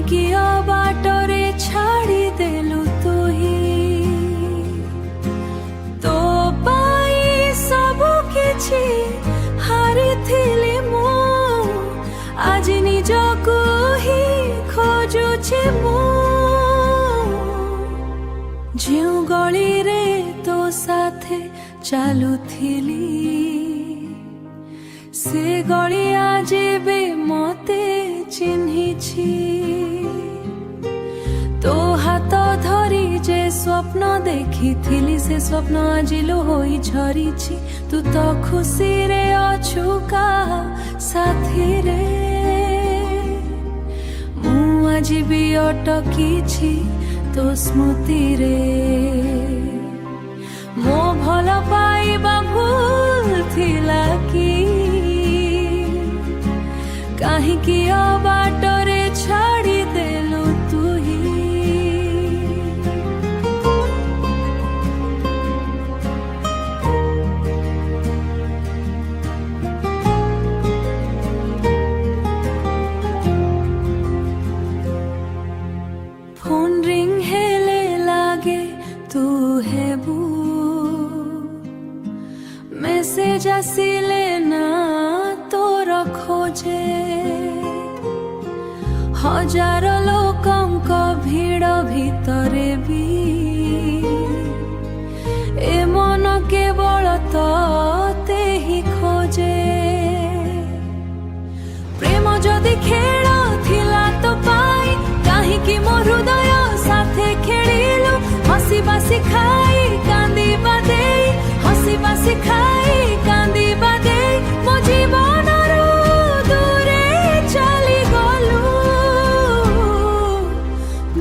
କାହିଁକି ଅବାଟରେ ଛାଡ଼ିଦେଲୁ ତୁହି ତୋ ପାଇଁ ସବୁ କିଛି ହାରିଥିଲି ମୁଁ ଆଜି ନିଜକୁ ହିଁ ଖୋଜୁଛି ମୁଁ ଯେଉଁ ଗଳିରେ ତୋ ସାଥେ ଚାଲୁଥିଲି ସେ ଗଳି ଆଜି ବି ମତେ ଚିହ୍ନିଛି ତୋ ହାତ ଧରି ଯେ ସ୍ୱପ୍ନ ଦେଖିଥିଲି ସେ ସ୍ୱପ୍ନ ଆଜି ଲୋ ହୋଇ ଝରିଛି ତୁ ତ ଖୁସିରେ ଅଛୁ କାହା ସାଥିରେ ମୁଁ ଆଜି ବି ଅଟକିଛି ତୋ ସ୍ମୃତିରେ ମୋ ଭଲ ପାଇବା ଭୁଲ ଥିଲା କି କାହିଁକି ଅବାଟରେ ଛାଡ଼ିଦେଲୁ ତୁହି ଫୋନ୍ ରିଂ ହେଲେ ଲାଗେ ତୁ ହେବୁ মেসেজ আসিলে না তোর খোঁজে হাজার লোকଙ୍କ ভিড় ভিতরে বি এ মন কেবল তোতে হি খোঁজে প্রেম যদি খেল থিলা তো পাই কাহিকি মো হৃদয় সাথে খেলিলু হসিবা শিখাই কান্দিবা দেই হসিবা শিখাই কান্দিবা দেই মো জীবনରୁ দূরে চালি গলু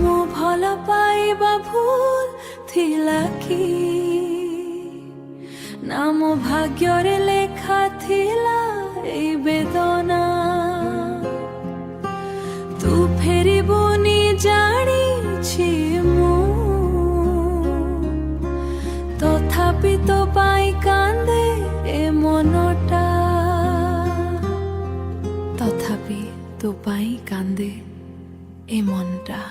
মো ভাল পাইবা ভুল থিলা কি না মো ভাগ্যরে লেখা থিলা এই বেদনা তু ফেরিবুনি জানিছি মু তথাপি তো পাই কান্দে এ মনটা তথাপি তো পাই কান্দে এ মনটা